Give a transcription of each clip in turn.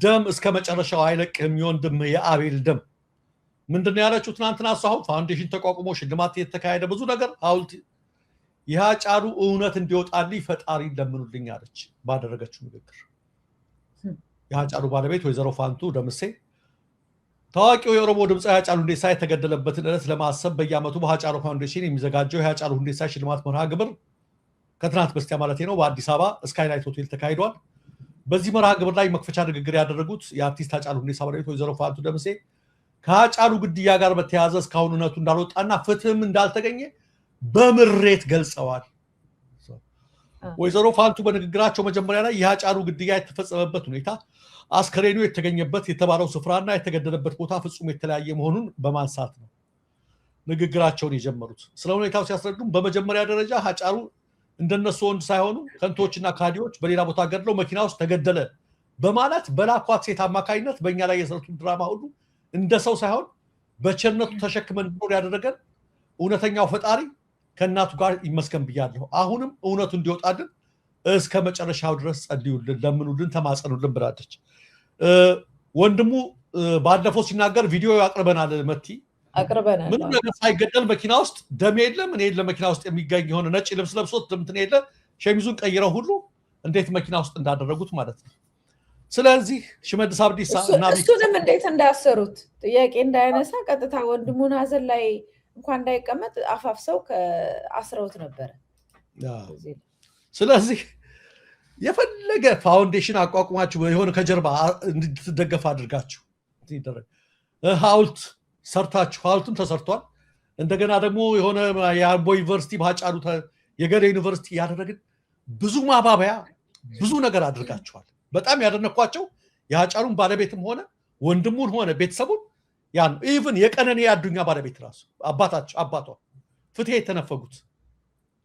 ደም እስከ መጨረሻው አይለቅህም የወንድም የአቤል ደም ምንድነው ያለችው ትናንትና አሳው ፋውንዴሽን ተቋቁሞ ሽልማት የተካሄደ ብዙ ነገር ሐውልት ያጫሉ እውነት እንዲወጣልኝ ፈጣሪ ለምኑልኝ አለች ባደረገችው ንግግር ያጫሉ ባለቤት ወይዘሮ ፋንቱ ደምሴ ታዋቂው የኦሮሞ ድምጻዊ ያጫሉ ሁንዴሳ የተገደለበትን ዕለት ለማሰብ በየዓመቱ በያጫሉ ፋውንዴሽን የሚዘጋጀው ያጫሉ ሁንዴሳ ሽልማት መርሃ ግብር ከትናንት በስቲያ ማለት ነው በአዲስ አበባ ስካይላይት ሆቴል ተካሂዷል በዚህ መርሃ ግብር ላይ መክፈቻ ንግግር ያደረጉት የአርቲስት ያጫሉ ሁንዴሳ ባለቤት ወይዘሮ ፋንቱ ደምሴ ከያጫሉ ግድያ ጋር በተያያዘ እስካሁን እውነቱ እንዳልወጣና ፍትህም እንዳልተገኘ በምሬት ገልጸዋል ወይዘሮ ፋንቱ በንግግራቸው መጀመሪያ ላይ ያጫሉ ግድያ የተፈጸመበት ሁኔታ አስከሬኑ የተገኘበት የተባለው ስፍራና የተገደለበት ቦታ ፍጹም የተለያየ መሆኑን በማንሳት ነው ንግግራቸውን የጀመሩት ስለ ሁኔታው ሲያስረዱም በመጀመሪያ ደረጃ ያጫሉ እንደነሱ ወንድ ሳይሆኑ ከንቶችና ካዲዎች በሌላ ቦታ ገድለው መኪና ውስጥ ተገደለ በማለት በላኳት ሴት አማካይነት በእኛ ላይ የሰሩት ድራማ ሁሉ እንደ ሰው ሳይሆን በቸርነቱ ተሸክመን እንድኖር ያደረገን እውነተኛው ፈጣሪ ከእናቱ ጋር ይመስገን ብያለሁ አሁንም እውነቱ እንዲወጣልን እስከ መጨረሻው ድረስ ጸልዩልን ለምኑልን ተማጸኑልን ብላለች ወንድሙ ባለፈው ሲናገር ቪዲዮ ያቀርበናል መቲ አቀርበናል ምንም ነገር ሳይገደል መኪና ውስጥ ደም የለም እኔ ለመኪና ውስጥ የሚገኝ የሆነ ነጭ ልብስ ለብሶት እንትን የለ ሸሚዙን ቀይረው ሁሉ እንዴት መኪና ውስጥ እንዳደረጉት ማለት ነው ስለዚህ ሽመልስ አብዲሳ እና እሱንም እንዴት እንዳሰሩት ጥያቄ እንዳይነሳ ቀጥታ ወንድሙን ሀዘን ላይ እንኳን እንዳይቀመጥ አፋፍሰው ከአስረውት ነበር ስለዚህ የፈለገ ፋውንዴሽን አቋቁማችሁ የሆነ ከጀርባ እንድትደገፍ አድርጋችሁ ይደረግ ሐውልት ሰርታችሁ ሐውልቱም ተሰርቷል እንደገና ደግሞ የሆነ የአምቦ ዩኒቨርሲቲ ባጫሉ የገሌ ዩኒቨርሲቲ ያደረግን ብዙ ማባበያ ብዙ ነገር አድርጋችኋል በጣም ያደነኳቸው ያጫሉን ባለቤትም ሆነ ወንድሙን ሆነ ቤተሰቡን ያን ኢቭን የቀነኔ ያዱኛ ባለቤት ራሱ አባቷ ፍትህ የተነፈጉት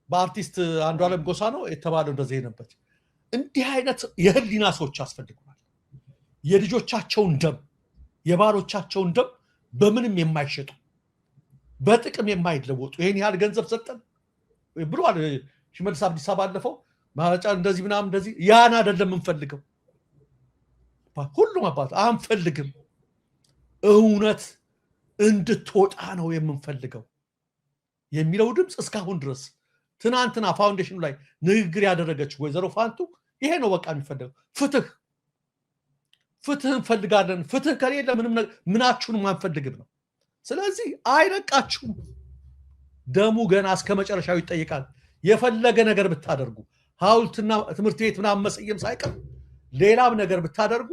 በአርቲስት አንዱዓለም ጎሳ ነው የተባለው እንደዚህ ነበር እንዲህ አይነት የህሊና ሰዎች አስፈልጉናል የልጆቻቸውን ደም የባሎቻቸውን ደም በምንም የማይሸጡ በጥቅም የማይለወጡ ይሄን ያህል ገንዘብ ሰጠን ብሏል ሽመልስ አብዲሳ ባለፈው ማጫ እንደዚህ ምናምን እንደዚህ ያን አይደለም እንፈልገው ሁሉም አባት አንፈልግም እውነት እንድትወጣ ነው የምንፈልገው የሚለው ድምጽ እስካሁን ድረስ ትናንትና ፋውንዴሽኑ ላይ ንግግር ያደረገችው ወይዘሮ ፋንቱ ይሄ ነው በቃ የሚፈልገው ፍትህ እንፈልጋለን ፍትህ ከሌለ ምናችሁንም አንፈልግም ነው ስለዚህ አይለቃችሁም ደሙ ገና እስከ መጨረሻው ይጠይቃል የፈለገ ነገር ብታደርጉ ሐውልትና ትምህርት ቤት ምናምን መስየም ሳይቀር ሌላም ነገር ብታደርጉ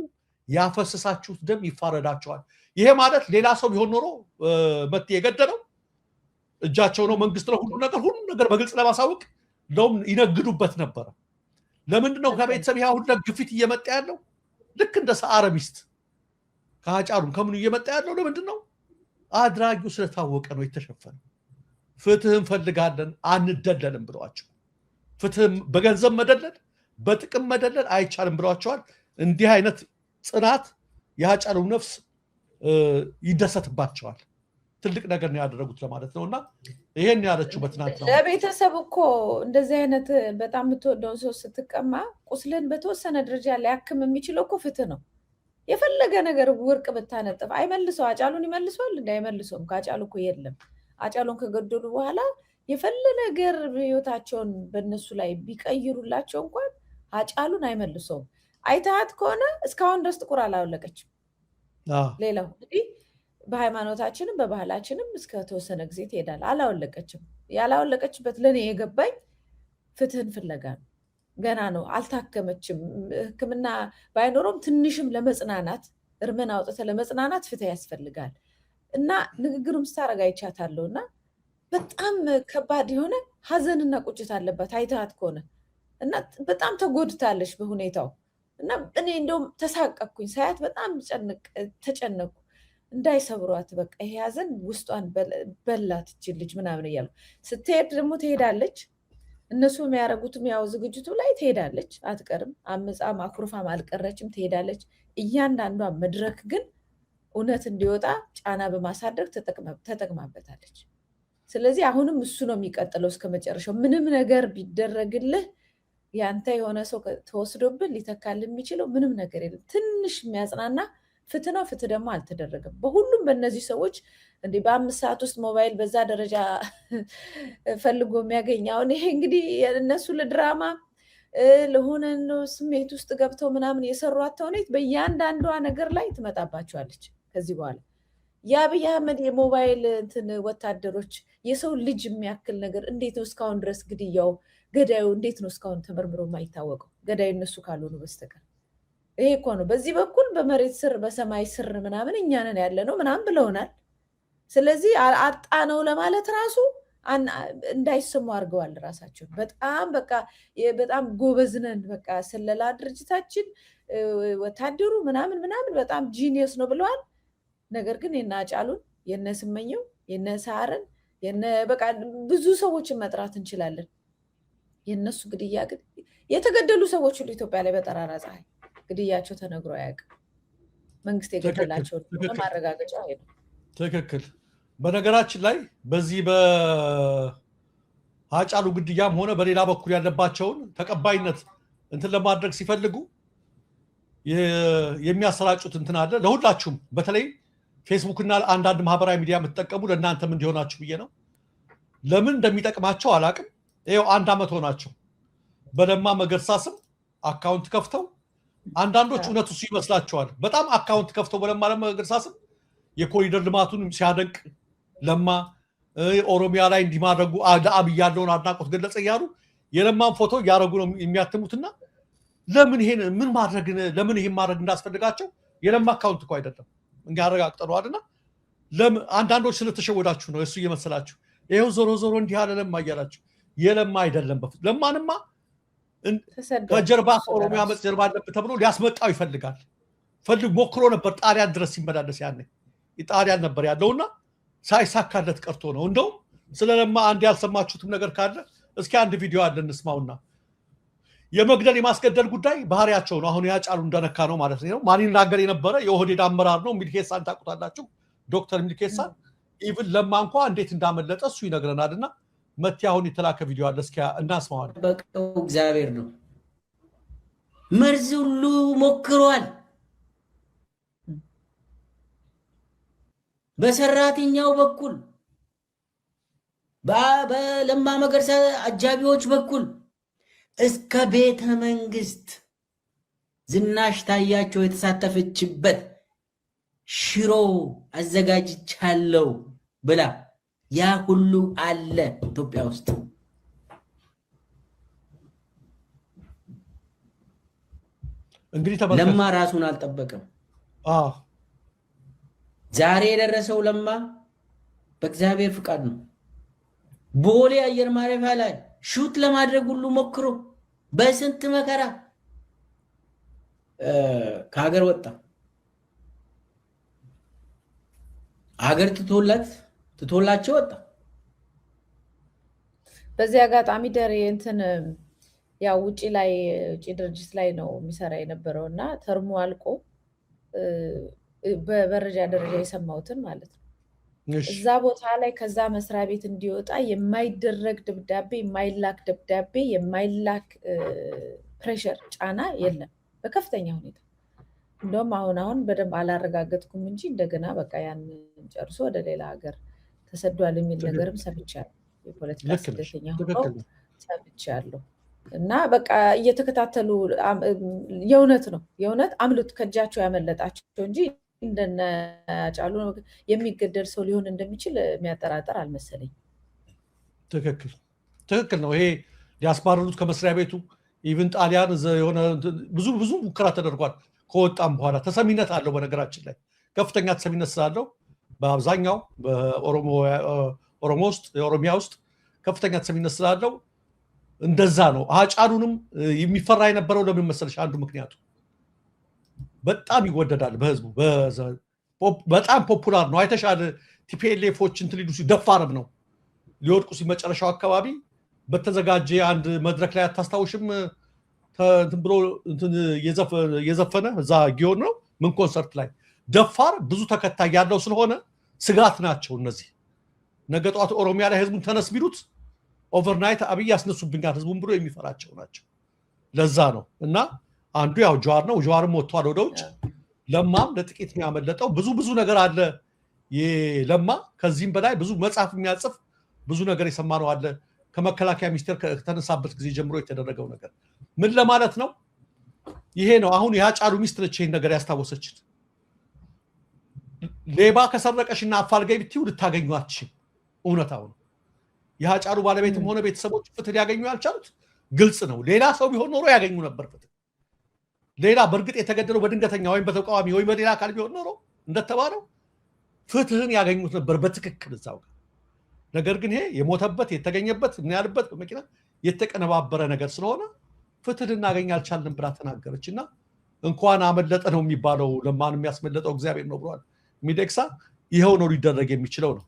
ያፈሰሳችሁት ደም ይፋረዳቸዋል ይሄ ማለት ሌላ ሰው ቢሆን ኖሮ መት የገደለው እጃቸው ነው መንግስት ነው ሁሉ ነገር በግልጽ ለማሳወቅ ደም ይነግዱበት ነበር ለምንድነው ከቤተሰብ ያው ሁሉ ግፊት እየመጣ ያለው ልክ እንደ ሰዓረ ሚስት ካጫሉን ከምኑ እየመጣ ያለው ለምንድነው አድራጊው ስለታወቀ ነው የተሸፈነው ፍትህን ፈልጋለን አንደለልም ብለዋቸው ፍትህ በገንዘብ መደለል በጥቅም መደለል አይቻልም ብለዋቸዋል እንዲህ አይነት ጽናት ያጫሉ ነፍስ ይደሰትባቸዋል ትልቅ ነገር ነው ያደረጉት ለማለት ነውና ይሄን ያለችው በትናንት ነው ለቤተሰብ እኮ እንደዚህ አይነት በጣም የምትወደው ሰው ስትቀማ ቁስልን በተወሰነ ደረጃ ሊያክም የሚችለው እኮ ፍትህ ነው የፈለገ ነገር ወርቅ ብታነጥፍ አይመልሰው አጫሉን ይመልሰዋል እንዳይመልሰውም ካጫሉ እኮ የለም አጫሉን ከገደሉ በኋላ የፈለገ ነገር ህይወታቸውን በእነሱ ላይ ቢቀይሩላቸው እንኳን አጫሉን አይመልሰውም አይታት ከሆነ እስካሁን ድረስ ጥቁር አላወለቀችም ሌላው እንግዲህ በሃይማኖታችንም በባህላችንም እስከ ተወሰነ ጊዜ ትሄዳል አላወለቀችም ያላወለቀችበት ለኔ የገባኝ ፍትህን ፍለጋ ነው ገና ነው አልታከመችም ህክምና ባይኖርም ትንሽም ለመጽናናት እርመና አውጥተ ለመጽናናት ፍትህ ያስፈልጋል እና ንግግሩም ስታረጋ ይቻታለውና በጣም ከባድ የሆነ ሀዘንና ቁጭት አለበት አይታት ከሆነ እና በጣም ተጎድታለች በሁኔታው እና እኔ እንደውም ተሳቀቅኩኝ ሳያት በጣም ተጨነቁ እንዳይሰብሯት በቃ ይሄ ሀዘን ውስጧን በላት ልጅ ምናምን እያሉ ስትሄድ ደግሞ ትሄዳለች እነሱ የሚያረጉትም ያው ዝግጅቱ ላይ ትሄዳለች አትቀርም አምጻም አኩርፋም አልቀረችም ትሄዳለች እያንዳንዷ መድረክ ግን እውነት እንዲወጣ ጫና በማሳደግ ተጠቅማበታለች ስለዚህ አሁንም እሱ ነው የሚቀጥለው እስከ መጨረሻው ምንም ነገር ቢደረግልህ ያንተ የሆነ ሰው ተወስዶብን ሊተካል የሚችለው ምንም ነገር የለም። ትንሽ የሚያጽናና ፍትህ ነው። ፍትህ ደግሞ አልተደረገም በሁሉም በእነዚህ ሰዎች። እንዴ በ5 ሰዓት ውስጥ ሞባይል በዛ ደረጃ ፈልጎ የሚያገኝ አሁን ይሄ እንግዲህ እነሱ ለድራማ ለሆነ ስሜት ውስጥ ገብተው ምናምን የሰሯት ተውኔት በእያንዳንዷ ነገር ላይ ትመጣባቸዋለች ከዚህ በኋላ። የአብይ አህመድ የሞባይል እንትን ወታደሮች የሰው ልጅ የሚያክል ነገር እንዴት ነው እስካሁን ድረስ ግድያው ገዳዩ እንዴት ነው እስካሁን ተመርምሮ የማይታወቀው? ገዳዩ እነሱ ካልሆኑ በስተቀር ይሄ እኮ ነው። በዚህ በኩል በመሬት ስር በሰማይ ስር ምናምን እኛ ነን ያለ ነው ምናምን ብለውናል። ስለዚህ አጣ ነው ለማለት ራሱ እንዳይሰሙ አድርገዋል ራሳቸውን። በጣም በቃ በጣም ጎበዝ ነን በቃ ስለላ ድርጅታችን ወታደሩ ምናምን ምናምን በጣም ጂኒየስ ነው ብለዋል። ነገር ግን የነ አጫሉን የነ ስመኘው የነ ሳርን የነ በቃ ብዙ ሰዎችን መጥራት እንችላለን። የነሱ ግድያ ግን የተገደሉ ሰዎች ሁሉ ኢትዮጵያ ላይ በጠራራ ፀሐይ ግድያቸው ተነግሮ አያውቅም። መንግስት የገደላቸው ማረጋገጫ አይደለም። ትክክል። በነገራችን ላይ በዚህ በአጫሉ ግድያም ሆነ በሌላ በኩል ያለባቸውን ተቀባይነት እንትን ለማድረግ ሲፈልጉ የሚያሰራጩት እንትን አለ። ለሁላችሁም በተለይ ፌስቡክ እና አንዳንድ ማህበራዊ ሚዲያ የምትጠቀሙ ለእናንተም እንዲሆናችሁ ብዬ ነው። ለምን እንደሚጠቅማቸው አላቅም። ይኸው 1 ዓመት ሆናቸው በለማ መገርሳ ስም አካውንት ከፍተው አንዳንዶች እውነቱ እሱ ይመስላቸዋል። በጣም አካውንት ከፍተው በለማ መገርሳ ስም የኮሪደር ልማቱን ሲያደንቅ ለማ ኦሮሚያ ላይ እንዲማድረጉ አብይ ያለውን አድናቆት ገለጸ እያሉ የለማን ፎቶ እያደረጉ ነው የሚያትሙትና ለምን ይሄን ማድረግ እንዳስፈልጋቸው የለማ አካውንት እኮ አይደለም እንጋረጋግጠዋልና አንዳንዶች ስለተሸወዳችሁ ነው እሱ እየመሰላችሁ። ይሄው ዞሮ ዞሮ እንዲህ ያለ ለማ እያላችሁ የለማ አይደለም። በፊት ለማንማ ከጀርባ ኦሮሚያ መጽ ጀርባ አለበት ተብሎ ሊያስመጣው ይፈልጋል። ሞክሮ ነበር ጣሊያን ድረስ ሲመላለስ ያኔ ጣሊያን ነበር ያለውና ሳይሳካለት ቀርቶ ነው። እንደው ስለለማ አንድ ያልሰማችሁትም ነገር ካለ እስኪ አንድ ቪዲዮ አለ እንስማውና የመግደል የማስገደል ጉዳይ ባህሪያቸው ነው። አሁን ያጫሉ እንደነካ ነው ማለት ነው። ማን ይናገር የነበረ የኦህዴድ አመራር ነው ሚልኬሳን ታውቁታላችሁ። ዶክተር ሚልኬሳን ኢቭን ለማ እንኳ እንዴት እንዳመለጠ እሱ ይነግረናልና መቲ አሁን የተላከ ቪዲዮ አለ እስኪ እናስማዋለን። በቀው እግዚአብሔር ነው። መርዝ ሁሉ ሞክሯል። በሰራተኛው በኩል በለማ መገርሳ አጃቢዎች በኩል እስከ ቤተ መንግስት ዝናሽ ታያቸው የተሳተፈችበት ሽሮ አዘጋጅቻለሁ ብላ ያ ሁሉ አለ ኢትዮጵያ ውስጥ። እንግዲህ ለማ ራሱን አልጠበቀም። ዛሬ የደረሰው ለማ በእግዚአብሔር ፍቃድ ነው። ቦሌ አየር ማረፊያ ላይ ሹት ለማድረግ ሁሉ ሞክሮ በስንት መከራ ከሀገር ወጣ። ሀገር ትቶላቸው ወጣ። በዚህ አጋጣሚ ደሬ እንትን ያው ውጪ ድርጅት ላይ ነው የሚሰራ የነበረው እና ተርሞ አልቆ በመረጃ ደረጃ የሰማሁትን ማለት ነው። እዛ ቦታ ላይ ከዛ መስሪያ ቤት እንዲወጣ የማይደረግ ደብዳቤ፣ የማይላክ ደብዳቤ፣ የማይላክ ፕሬሸር ጫና የለም በከፍተኛ ሁኔታ። እንደውም አሁን በደንብ አላረጋገጥኩም እንጂ እንደገና በቃ ያን ጨርሶ ወደ ሌላ ሀገር ተሰዷል የሚል ነገርም ሰምቻለሁ። የፖለቲካ ስደተኛ ሆኖ ሰምቻለሁ። እና በቃ እየተከታተሉ የእውነት አምልጥ ከእጃቸው ያመለጣቸው እንጂ እንደነ አጫሉ የሚገደል ሰው ሊሆን እንደሚችል የሚያጠራጥር አልመሰለኝ። ትክክል ነው። ይሄ ሊያስባረሩት ከመስሪያ ቤቱ ኢቭን ጣሊያን የሆነ ብዙ ሙከራ ተደርጓል። ከወጣም በኋላ ተሰሚነት አለው። በነገራችን ላይ ከፍተኛ ተሰሚነት ስላለው በአብዛኛው ኦሮሚያ ውስጥ ከፍተኛ ተሰሚነት ስላለው እንደዛ ነው። አጫሉንም የሚፈራ የነበረው ለምን መሰለሽ? አንዱ ምክንያቱ በጣም ይወደዳል በህዝቡ፣ በጣም ፖፑላር ነው። አይተሻል። ቲፒኤልኤፎች እንትን ሊሉ ደፋርም ነው። ሊወድቁ ሲመጨረሻው አካባቢ በተዘጋጀ አንድ መድረክ ላይ አታስታውሽም? ብሎ የዘፈነ እዛ ጊዮን ነው ምን ኮንሰርት ላይ ደፋር ብዙ ተከታይ ያለው ስለሆነ ስጋት ናቸው እነዚህ። ነገ ጠዋት ኦሮሚያ ላይ ህዝቡን ተነስ ቢሉት ኦቨርናይት አብይ ያስነሱብኛል ህዝቡን ብሎ የሚፈራቸው ናቸው። ለዛ ነው እና አንዱ ያው ጀዋር ነው። ጀዋርም ወጥቷል ወደ ውጭ። ለማም ለጥቂት የሚያመለጠው ብዙ ነገር አለ። ለማ ከዚህም በላይ ብዙ መጽሐፍ የሚያጽፍ ብዙ ነገር የሰማነው አለ። ከመከላከያ ሚኒስቴር ከተነሳበት ጊዜ ጀምሮ የተደረገው ነገር ምን ለማለት ነው? ይሄ ነው። አሁን የሃጫሉ ሚስት ነች ይሄን ነገር ያስታወሰችን። ሌባ ከሰረቀሽና አፋልጋይ ብትዩ ልታገኙ አትችም። እውነታው ነው። የሃጫሉ ባለቤትም ሆነ ቤተሰቦች ፍትህ ሊያገኙ ያልቻሉት ግልጽ ነው። ሌላ ሰው ቢሆን ኖሮ ያገኙ ነበር ፍትህ። ሌላ በእርግጥ የተገደለው በድንገተኛ ወይም በተቃዋሚ ወይም በሌላ አካል ቢሆን ኖሮ እንደተባለው ፍትህን ያገኙት ነበር በትክክል እዛው ጋር። ነገር ግን ይሄ የሞተበት የተገኘበት ምን ያልበት በመኪና የተቀነባበረ ነገር ስለሆነ ፍትህ ልናገኝ አልቻልንም ብላ ተናገረች እና እንኳን አመለጠ ነው የሚባለው። ለማን የሚያስመለጠው እግዚአብሔር ነው ብሏል ሚደቅሳ። ይኸው ነው ሊደረግ የሚችለው ነው።